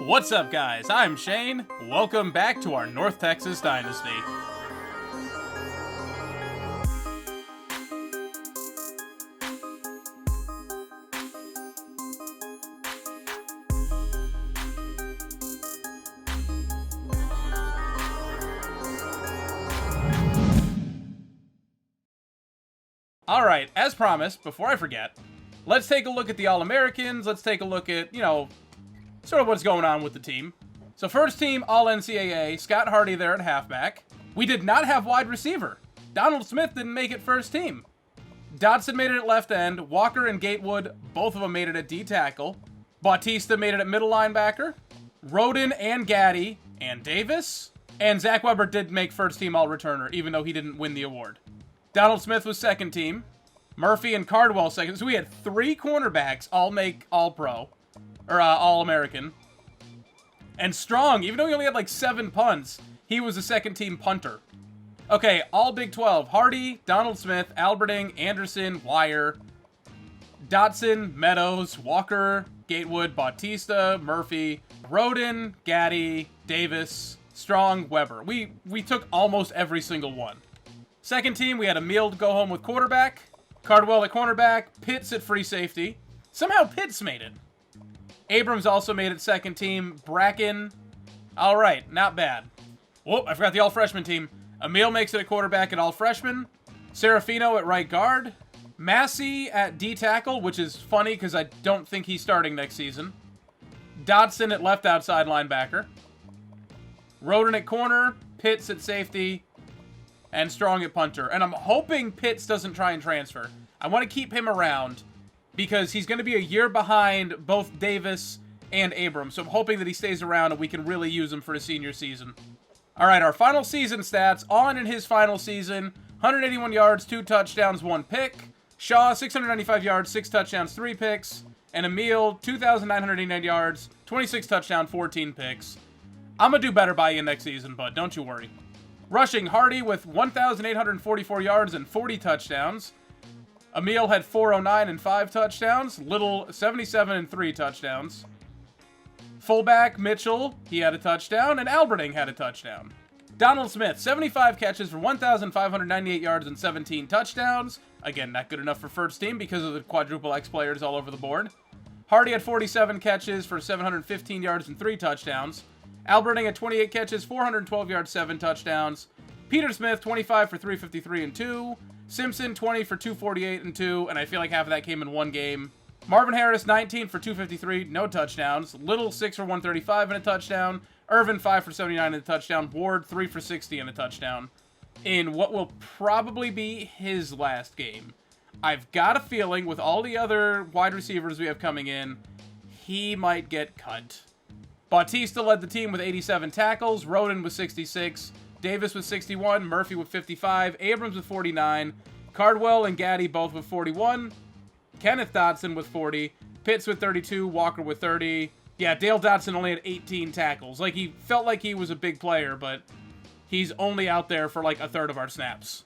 What's up, guys? I'm Shane. Welcome back to our North Texas Dynasty. Alright, as promised, before I forget, let's take a look at the All-Americans. Let's take a look at, sort of what's going on with the team. So first team, All-NCAA, Scott Hardy there at halfback. We did not have wide receiver. Donald Smith didn't make it first team. Dotson made it at left end. Walker and Gatewood, both of them made it at D-tackle. Bautista made it at middle linebacker. Roden and Gaddy and Davis. And Zach Weber did make first team all-returner, even though he didn't win the award. Donald Smith was second team. Murphy and Cardwell second. So we had three cornerbacks all make all-pro. Or all-American. And Strong, even though he only had like 7 punts, he was a second team punter. Okay, all Big 12. Hardy, Donald Smith, Alberting, Anderson, Wire, Dotson, Meadows, Walker, Gatewood, Bautista, Murphy, Roden, Gaddy, Davis, Strong, Weber. We took almost every single one. Second team, we had Emil go home with quarterback, Cardwell at cornerback, Pitts at free safety. Somehow Pitts made it. Abrams also made it second team. Bracken, all right, not bad. Whoa, I forgot the all-freshman team. Emil makes it at quarterback and all-freshman. Serafino at right guard. Massey at D-tackle, which is funny because I don't think he's starting next season. Dotson at left outside linebacker. Roden at corner. Pitts at safety. And Strong at punter. And I'm hoping Pitts doesn't try and transfer. I want to keep him around because he's going to be a year behind both Davis and Abrams. So I'm hoping that he stays around and we can really use him for his senior season. All right, our final season stats. On in his final season, 181 yards, 2 touchdowns, 1 pick. Shaw, 695 yards, 6 touchdowns, 3 picks. And Emil, 2,989 yards, 26 touchdowns, 14 picks. I'm going to do better by you next season, bud. Don't you worry. Rushing, Hardy with 1,844 yards and 40 touchdowns. Emil had 409 and 5 touchdowns. Little, 77 and 3 touchdowns. Fullback, Mitchell, he had a touchdown. And Alberting had a touchdown. Donald Smith, 75 catches for 1,598 yards and 17 touchdowns. Again, not good enough for first team because of the quadruple X players all over the board. Hardy had 47 catches for 715 yards and 3 touchdowns. Alberting had 28 catches, 412 yards, 7 touchdowns. Peter Smith, 25 for 353 and 2. Simpson, 20 for 248 and 2, and I feel like half of that came in one game. Marvin Harris, 19 for 253, no touchdowns. Little, 6 for 135 and a touchdown. Irvin, 5 for 79 and a touchdown. Ward, 3 for 60 and a touchdown. In what will probably be his last game. I've got a feeling with all the other wide receivers we have coming in, he might get cut. Bautista led the team with 87 tackles. Roden with 66. Davis with 61. Murphy with 55. Abrams with 49. Cardwell and Gaddy both with 41. Kenneth Dotson with 40. Pitts with 32. Walker with 30. Yeah, Dale Dotson only had 18 tackles. Like, he felt like he was a big player, but he's only out there for like a third of our snaps.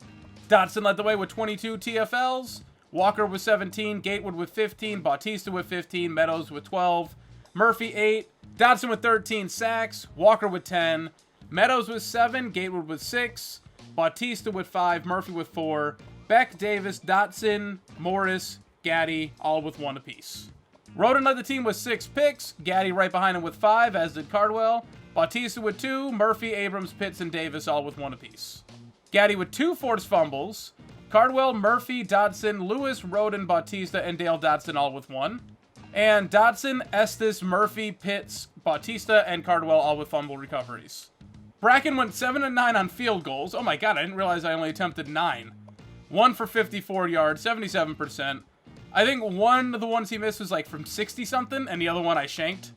Dotson led the way with 22 TFLs. Walker with 17. Gatewood with 15. Bautista with 15. Meadows with 12. Murphy 8. Dotson with 13 sacks. Walker with 10. Meadows with 7. Gatewood with 6. Bautista with 5. Murphy with 4. Beck, Davis, Dotson, Morris, Gaddy, all with 1 apiece. Roden led the team with 6 picks. Gaddy right behind him with 5, as did Cardwell. Bautista with 2. Murphy, Abrams, Pitts, and Davis all with 1 apiece. Gaddy with 2 forced fumbles. Cardwell, Murphy, Dotson, Lewis, Roden, Bautista, and Dale Dotson all with 1. And Dotson, Estes, Murphy, Pitts, Bautista, and Cardwell all with fumble recoveries. Bracken went 7 and 9 on field goals. Oh my god, I didn't realize I only attempted 9. 1 for 54 yards, 77%. I think one of the ones he missed was like from 60-something, and the other one I shanked.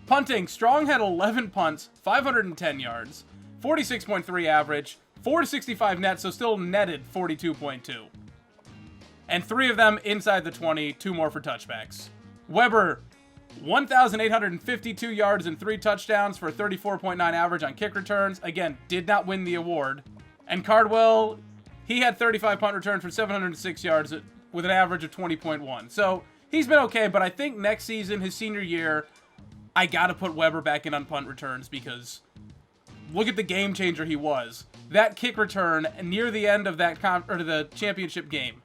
Punting, Strong had 11 punts, 510 yards, 46.3 average, 465 net, so still netted 42.2. And 3 of them inside the 20, 2 more for touchbacks. Weber, 1,852 yards and 3 touchdowns for a 34.9 average on kick returns. Again, did not win the award. And Cardwell, he had 35 punt returns for 706 yards with an average of 20.1. So he's been okay, but I think next season, his senior year, I gotta put Weber back in on punt returns because look at the game changer he was. That kick return near the end of that the championship game.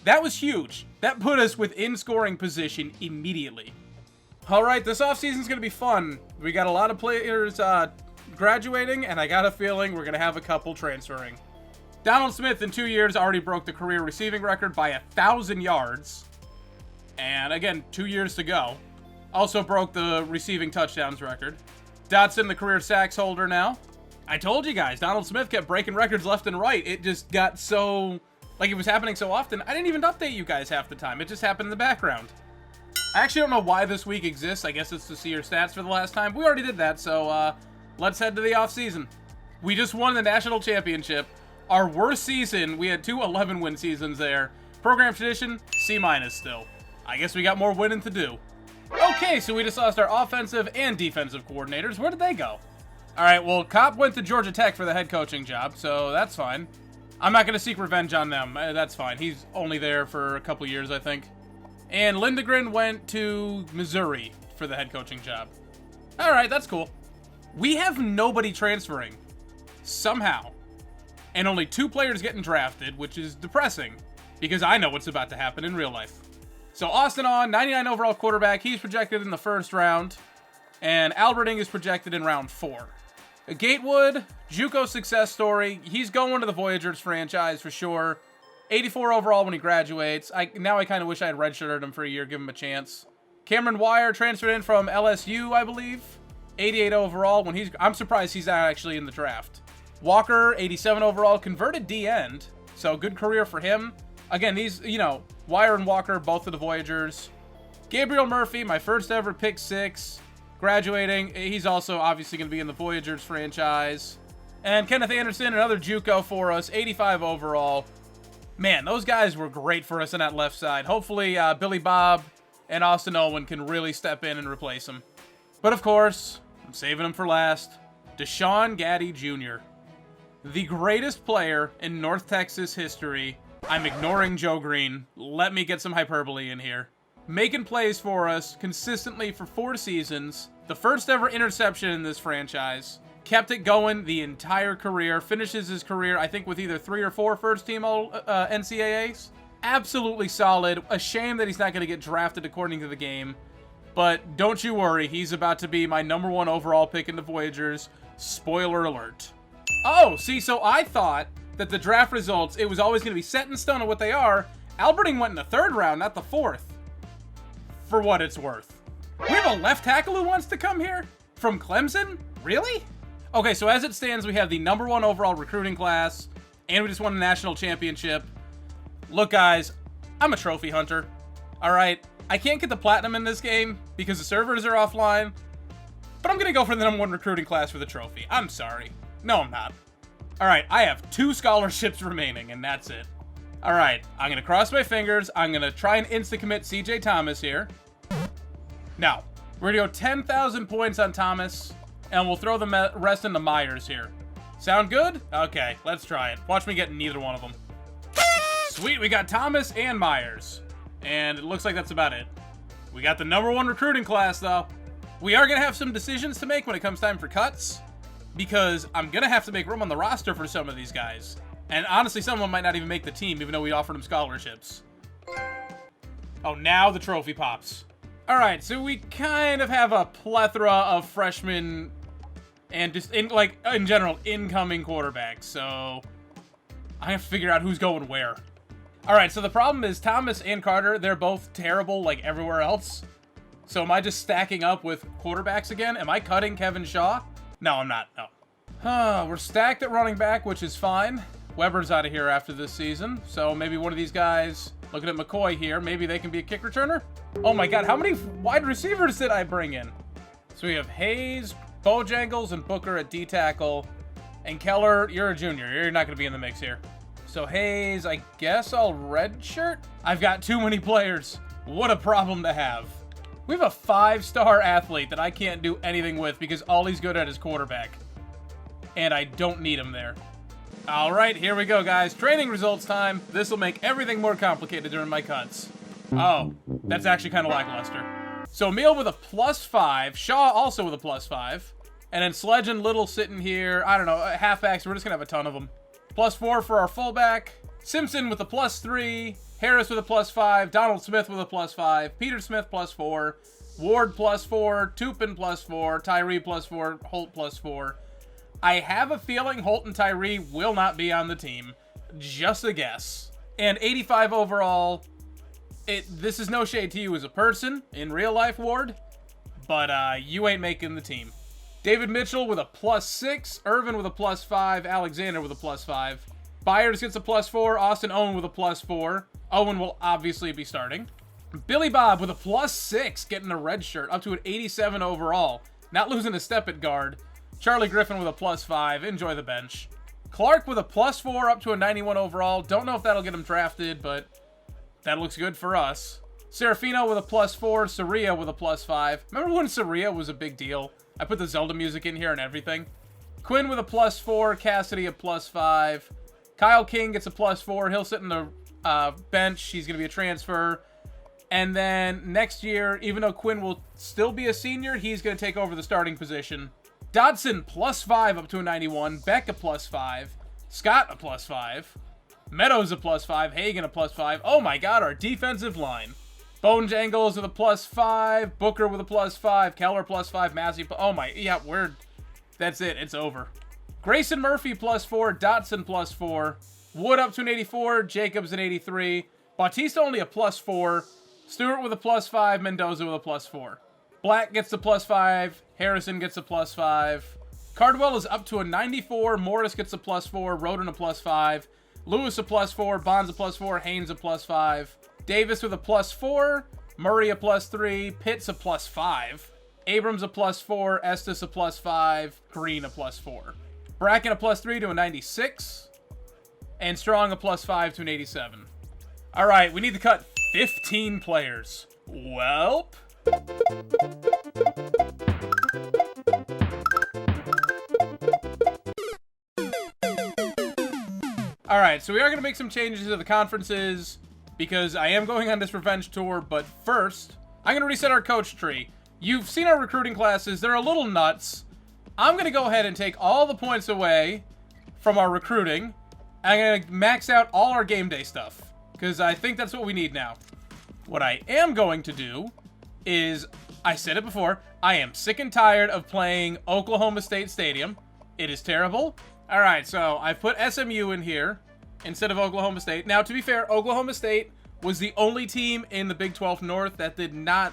That was huge. That put us within scoring position immediately. All right, this offseason is going to be fun. We got a lot of players graduating, and I got a feeling we're going to have a couple transferring. Donald Smith in 2 years already broke the career receiving record by 1,000 yards. And again, 2 years to go. Also broke the receiving touchdowns record. Dotson, the career sacks holder now. I told you guys, Donald Smith kept breaking records left and right. It just got so, like it was happening so often. I didn't even update you guys half the time. It just happened in the background. I actually don't know why this week exists. I guess it's to see your stats for the last time. We already did that, so let's head to the offseason. We just won the national championship. Our worst season, we had two 11-win seasons there. Program tradition, C- still. I guess we got more winning to do. Okay, so we just lost our offensive and defensive coordinators. Where did they go? All right, well, Kopp went to Georgia Tech for the head coaching job, so that's fine. I'm not going to seek revenge on them. That's fine. He's only there for a couple years, I think. And Lindgren went to Missouri for the head coaching job. All right, that's cool. We have nobody transferring. Somehow. And only 2 players getting drafted, which is depressing. Because I know what's about to happen in real life. So Austin On, 99 overall quarterback. He's projected in the first round. And Alberting is projected in round 4. Gatewood, JUCO success story. He's going to the Voyagers franchise for sure. 84 overall when he graduates. Now I kind of wish I had redshirted him for a year, give him a chance. Cameron Wire transferred in from LSU, I believe. 88 overall when I'm surprised he's not actually in the draft. Walker, 87 overall, converted D-end. So good career for him. Again, these, Wire and Walker, both of the Voyagers. Gabriel Murphy, my first ever pick 6. Graduating. He's also obviously going to be in the Voyagers franchise. And Kenneth Anderson, another JUCO for us, 85 overall. Man, those guys were great for us on that left side. Hopefully, Billy Bob and Austin Owen can really step in and replace him. But of course, I'm saving him for last. Deshaun Gaddy Jr. The greatest player in North Texas history. I'm ignoring Joe Green. Let me get some hyperbole in here. Making plays for us consistently for 4 seasons. The first ever interception in this franchise. Kept it going the entire career. Finishes his career, I think, with either 3 or 4 first-team NCAAs. Absolutely solid. A shame that he's not going to get drafted according to the game. But don't you worry. He's about to be my number 1 overall pick in the Voyagers. Spoiler alert. Oh, see, so I thought that the draft results, it was always going to be set in stone of what they are. Alberting went in the 3rd round, not the 4th. For what it's worth. We have a left tackle who wants to come here? From Clemson? Really? Okay, so as it stands, we have the number 1 overall recruiting class, and we just won a national championship. Look, guys, I'm a trophy hunter. All right, I can't get the platinum in this game because the servers are offline, but I'm going to go for the number 1 recruiting class for the trophy. I'm sorry. No, I'm not. All right, I have 2 scholarships remaining, and that's it. All right, I'm going to cross my fingers. I'm going to try and insta-commit CJ Thomas here. Now, we're going to go 10,000 points on Thomas, and we'll throw the rest into Myers here. Sound good? Okay, let's try it. Watch me get neither one of them. Sweet, we got Thomas and Myers. And it looks like that's about it. We got the number 1 recruiting class, though. We are going to have some decisions to make when it comes time for cuts, because I'm going to have to make room on the roster for some of these guys. And honestly, some of them might not even make the team, even though we offered them scholarships. Oh, now the trophy pops. All right, so we kind of have a plethora of freshmen and just, in general, incoming quarterbacks. So I have to figure out who's going where. All right, so the problem is Thomas and Carter, they're both terrible like everywhere else. So am I just stacking up with quarterbacks again? Am I cutting Kevin Shaw? No, I'm not, no. We're stacked at running back, which is fine. Weber's out of here after this season, so maybe one of these guys, looking at McCoy here, maybe they can be a kick returner? Oh my god, how many wide receivers did I bring in? So we have Hayes, Bojangles, and Booker at D-tackle. And Keller, you're a junior. You're not going to be in the mix here. So Hayes, I guess I'll redshirt? I've got too many players. What a problem to have. We have a 5-star athlete that I can't do anything with because all he's good at is quarterback. And I don't need him there. All right, here we go, guys. Training results time. This will make everything more complicated during my cuts. Oh, that's actually kind of lackluster. So Emil with a +5. Shaw also with a +5. And then Sledge and Little sitting here. I don't know, halfbacks. We're just going to have a ton of them. +4 for our fullback. Simpson with a +3. Harris with a +5. Donald Smith with a +5. Peter Smith +4. Ward +4. Tupin +4. Tyree +4. Holt +4. I have a feeling Holt and Tyree will not be on the team. Just a guess. And 85 overall. This is no shade to you as a person in real life, Ward. But you ain't making the team. David Mitchell with a +6. Irvin with a +5. Alexander with a +5. Byers gets a +4. Austin Owen with a +4. Owen will obviously be starting. Billy Bob with a +6, getting a red shirt, up to an 87 overall. Not losing a step at guard. Charlie Griffin with a +5. Enjoy the bench. Clark with a +4, up to a 91 overall. Don't know if that'll get him drafted, but that looks good for us. Serafino with a +4. Saria with a +5. Remember when Saria was a big deal? I put the Zelda music in here and everything. Quinn with a +4. Cassidy a +5. Kyle King gets a +4. He'll sit in the bench. He's going to be a transfer. And then next year, even though Quinn will still be a senior, he's going to take over the starting position. Dodson +5 up to a 91. Beck a +5. Scott a +5. Meadows a +5. Hagen a +5. Oh my god, our defensive line. Bone Jangles with a +5. Booker with a +5. Keller +5. Massey. Oh my, yeah, that's it. It's over. Grayson Murphy +4. Dotson +4. Wood up to an 84. Jacobs an 83. Bautista only a +4. Stewart with a +5. Mendoza with a +4. Black gets the +5. Harrison gets a +5. Cardwell is up to a 94. Morris gets a +4. Roden a +5. Lewis a +4. Bonds a +4. Haynes a +5. Davis with a +4. Murray a +3. Pitts a +5. Abrams a +4. Estes a +5. Green a +4. Bracken a +3 to a 96. And Strong a +5 to an 87. All right, we need to cut 15 players. Welp. All right, so we are going to make some changes to the conferences because I am going on this revenge tour, but first, I'm going to reset our coach tree. You've seen our recruiting classes. They're a little nuts. I'm going to go ahead and take all the points away from our recruiting. I'm going to max out all our game day stuff because I think that's what we need now. What I am going to do is, I said it before, I am sick and tired of playing Oklahoma State Stadium. It is terrible. All right, so I put SMU in here instead of Oklahoma State. Now, to be fair, Oklahoma State was the only team in the Big 12 North that did not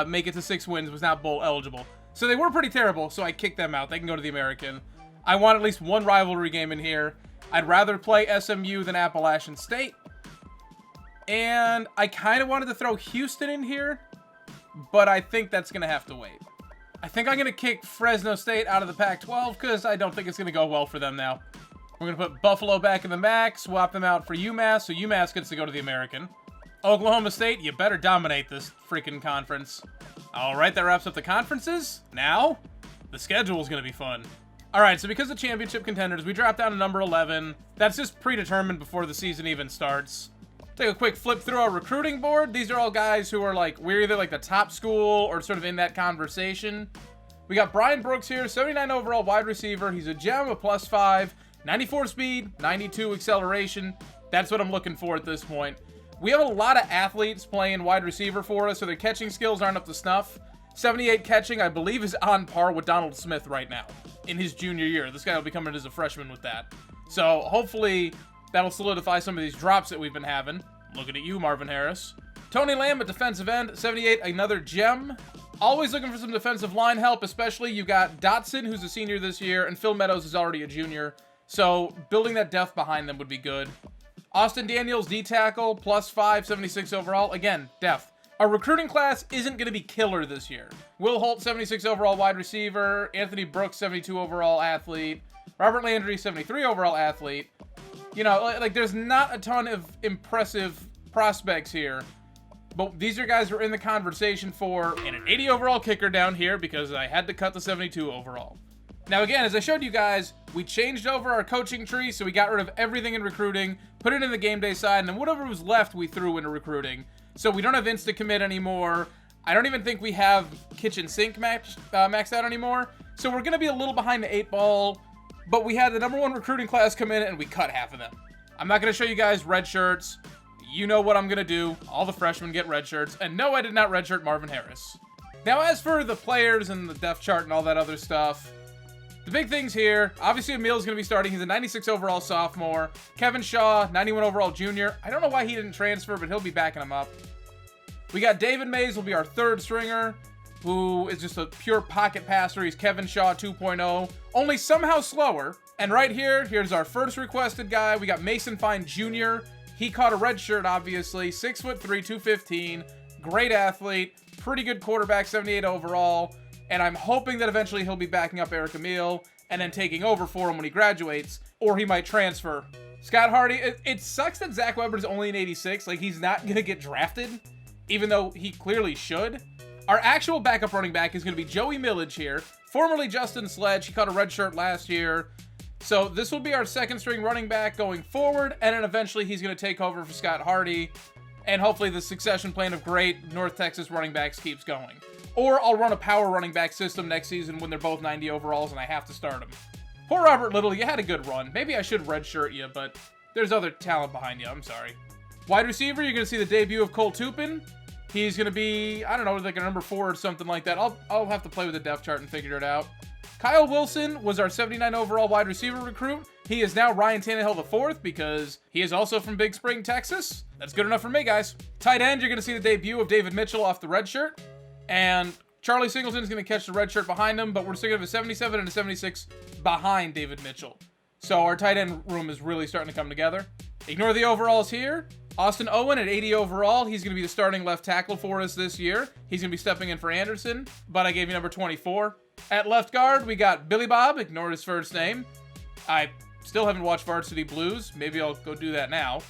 make it to 6 wins, was not bowl eligible. So they were pretty terrible, so I kicked them out. They can go to the American. I want at least one rivalry game in here. I'd rather play SMU than Appalachian State. And I kind of wanted to throw Houston in here, but I think that's going to have to wait. I think I'm going to kick Fresno State out of the Pac-12 because I don't think it's going to go well for them now. We're going to put Buffalo back in the MAC, swap them out for UMass, so UMass gets to go to the American. Oklahoma State, you better dominate this freaking conference. All right, that wraps up the conferences. Now, the schedule is going to be fun. All right, so because of championship contenders, we dropped down to number 11. That's just predetermined before the season even starts. Take a quick flip through our recruiting board. These are all guys who are like, we're either like the top school or sort of in that conversation. We got Brian Brooks here, 79 overall wide receiver. He's a gem, a +5, 94 speed, 92 acceleration. That's what I'm looking for at this point. We have a lot of athletes playing wide receiver for us, so their catching skills aren't up to snuff. 78 catching, I believe, is on par with Donald Smith right now in his junior year. This guy will be coming as a freshman with that. So hopefully that'll solidify some of these drops that we've been having. Looking at you, Marvin Harris. Tony Lamb at defensive end, 78, another gem. Always looking for some defensive line help, especially you got Dotson, who's a senior this year, and Phil Meadows is already a junior. So building that depth behind them would be good. Austin Daniels, D-tackle, +5, 76 overall. Again, depth. Our recruiting class isn't going to be killer this year. Will Holt, 76 overall wide receiver. Anthony Brooks, 72 overall athlete. Robert Landry, 73 overall athlete. You know, like there's not a ton of impressive prospects here. But these are guys who are in the conversation for and an 80 overall kicker down here because I had to cut the 72 overall. Now again, as I showed you guys, we changed over our coaching tree, so we got rid of everything in recruiting, put it in the game day side, and then whatever was left we threw into recruiting. So we don't have insta-commit anymore. I don't even think we have kitchen sink maxed out anymore. So we're going to be a little behind the 8 ball, but we had the #1 recruiting class come in and we cut half of them. I'm not going to show you guys red shirts. You know what I'm going to do. All the freshmen get red shirts. And no, I did not redshirt Marvin Harris. Now, as for the players and the depth chart and all that other stuff, the big things here, obviously Emil's going to be starting. He's a 96 overall sophomore. Kevin Shaw, 91 overall junior. I don't know why he didn't transfer, but he'll be backing him up. We got David Mays will be our 3rd stringer, who is just a pure pocket passer. He's Kevin Shaw 2.0, only somehow slower. And right here, here's our first requested guy. We got Mason Fine Jr. He caught a red shirt, obviously. 6'3", 215. Great athlete. Pretty good quarterback, 78 overall. And I'm hoping that eventually he'll be backing up Eric Emil and then taking over for him when he graduates, or he might transfer. Scott Hardy, it sucks that Zach Weber's only an 86. Like, he's not going to get drafted, even though he clearly should. Our actual backup running back is going to be Joey Millage here, formerly Justin Sledge. He caught a red shirt last year. So this will be our 2nd string running back going forward, and then eventually he's going to take over for Scott Hardy, and hopefully the succession plan of great North Texas running backs keeps going. Or I'll run a power running back system next season when they're both 90 overalls and I have to start them. Poor Robert Little, you had a good run. Maybe I should redshirt you, but there's other talent behind you. I'm sorry. Wide receiver, you're going to see the debut of Cole Tupin. He's going to be, I don't know, like a number 4 or something like that. I'll have to play with the depth chart and figure it out. Kyle Wilson was our 79 overall wide receiver recruit. He is now Ryan Tannehill IV because he is also from Big Spring, Texas. That's good enough for me, guys. Tight end, you're going to see the debut of David Mitchell off the red shirt. And Charlie Singleton's going to catch the red shirt behind him, but we're still going to have a 77 and a 76 behind David Mitchell. So our tight end room is really starting to come together. Ignore the overalls here. Austin Owen at 80 overall. He's going to be the starting left tackle for us this year. He's going to be stepping in for Anderson, but I gave you number 24. At left guard, we got Billy Bob. Ignore his first name. I still haven't watched Varsity Blues. Maybe I'll go do that now.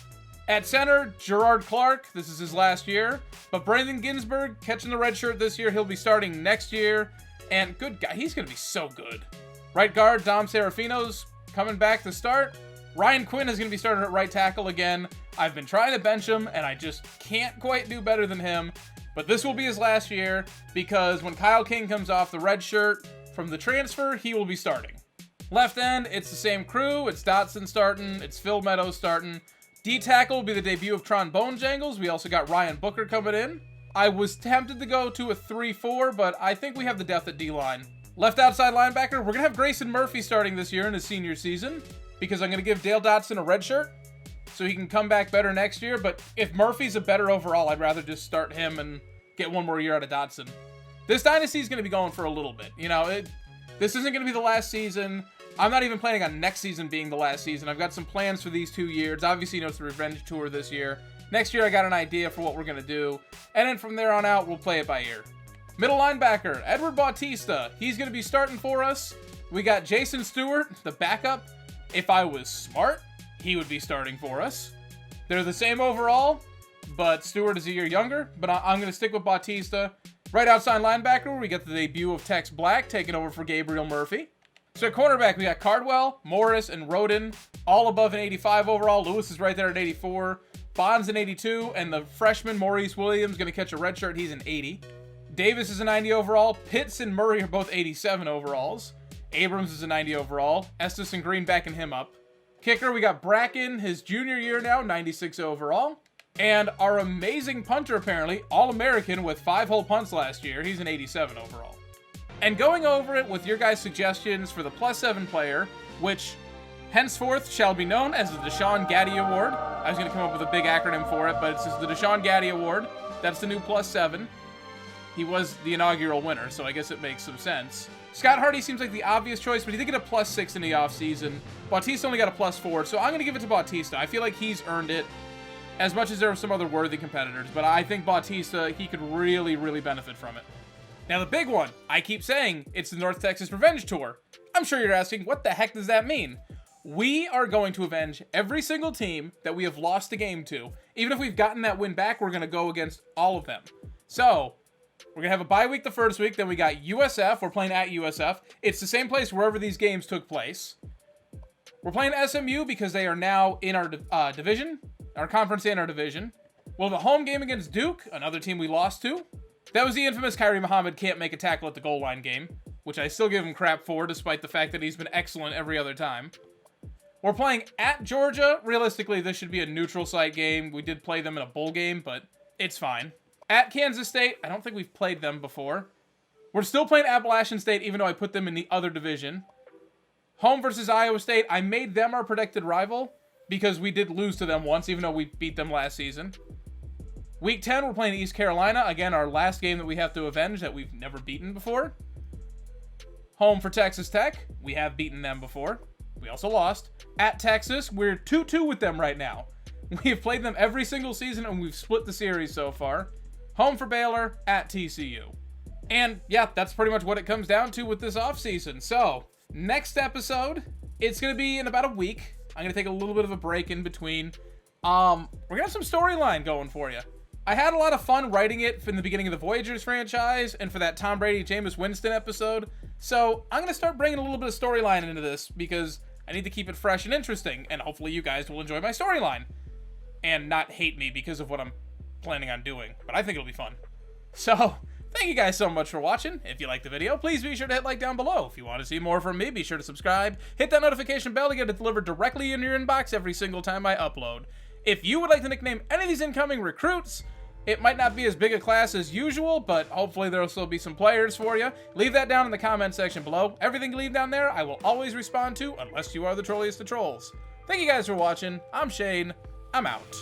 At center, Gerard Clark. This is his last year. But Brandon Ginsburg catching the red shirt this year. He'll be starting next year. And good guy. He's going to be so good. Right guard, Dom Serafino's coming back to start. Ryan Quinn is going to be starting at right tackle again. I've been trying to bench him, and I just can't quite do better than him. But this will be his last year, because when Kyle King comes off the red shirt from the transfer, he will be starting. Left end, it's the same crew. It's Dotson starting. It's Phil Meadows starting. D-tackle will be the debut of Tron Bonejangles. We also got Ryan Booker coming in. I was tempted to go to a 3-4, but I think we have the depth at D-line. Left outside linebacker, we're going to have Grayson Murphy starting this year in his senior season, because I'm going to give Dale Dotson a red shirt so he can come back better next year. But if Murphy's a better overall, I'd rather just start him and get one more year out of Dotson. This dynasty is going to be going for a little bit. You know, this isn't going to be the last season. I'm not even planning on next season being the last season. I've got some plans for these 2 years. Obviously, you know, it's the Revenge Tour this year. Next year, I got an idea for what we're going to do. And then from there on out, we'll play it by ear. Middle linebacker, Edward Bautista. He's going to be starting for us. We got Jason Stewart, the backup. If I was smart, he would be starting for us. They're the same overall, but Stewart is a year younger. But I'm going to stick with Bautista. Right outside linebacker, we get the debut of Tex Black taking over for Gabriel Murphy. So at cornerback, we got Cardwell, Morris, and Roden, all above an 85 overall. Lewis is right there at 84. Bond's an 82, and the freshman Maurice Williams going to catch a red shirt. He's an 80. Davis is a 90 overall. Pitts and Murray are both 87 overalls. Abrams is a 90 overall. Estes and Green backing him up. Kicker, we got Bracken, his junior year now, 96 overall. And our amazing punter, apparently, All-American with 5-hole punts last year. He's an 87 overall. And going over it with your guys' suggestions for the +7 player, which henceforth shall be known as the Deshaun Gaddy Award. I was going to come up with a big acronym for it, but it's just the Deshaun Gaddy Award. That's the new +7. He was the inaugural winner, so I guess it makes some sense. Scott Hardy seems like the obvious choice, but he did get a +6 in the offseason. Bautista only got a +4, so I'm going to give it to Bautista. I feel like he's earned it, as much as there are some other worthy competitors, but I think Bautista, he could really, really benefit from it. Now the big one, I keep saying, it's the North Texas Revenge Tour. I'm sure you're asking, what the heck does that mean? We are going to avenge every single team that we have lost a game to. Even if we've gotten that win back, we're going to go against all of them. So, we're going to have a bye week the first week, then we got USF, we're playing at USF. It's the same place wherever these games took place. We're playing SMU because they are now in our division, our conference and our division. We'll have a home game against Duke, another team we lost to. That was the infamous Kyrie Muhammad can't make a tackle at the goal line game, which I still give him crap for, despite the fact that he's been excellent every other time. We're playing at Georgia. Realistically, this should be a neutral site game. We did play them in a bowl game, but it's fine. At Kansas State, I don't think we've played them before. We're still playing Appalachian State, even though I put them in the other division. Home versus Iowa State. I made them our predicted rival because we did lose to them once, even though we beat them last season. Week 10, we're playing East Carolina. Again, our last game that we have to avenge that we've never beaten before. Home for Texas Tech. We have beaten them before. We also lost. At Texas, we're 2-2 with them right now. We have played them every single season, and we've split the series so far. Home for Baylor, at TCU. And, yeah, that's pretty much what it comes down to with this offseason. So, next episode, it's going to be in about a week. I'm going to take a little bit of a break in between. We're going to have some storyline going for you. I had a lot of fun writing it from the beginning of the Voyagers franchise and for that Tom Brady, Jameis Winston episode. So, I'm going to start bringing a little bit of storyline into this because I need to keep it fresh and interesting, and hopefully you guys will enjoy my storyline and not hate me because of what I'm planning on doing. But I think it'll be fun. So, thank you guys so much for watching. If you liked the video, please be sure to hit like down below. If you want to see more from me, be sure to subscribe. Hit that notification bell to get it delivered directly in your inbox every single time I upload. If you would like to nickname any of these incoming recruits, it might not be as big a class as usual, but hopefully there will still be some players for you. Leave that down in the comment section below. Everything you leave down there, I will always respond to, unless you are the trolliest of trolls. Thank you guys for watching. I'm Shane. I'm out.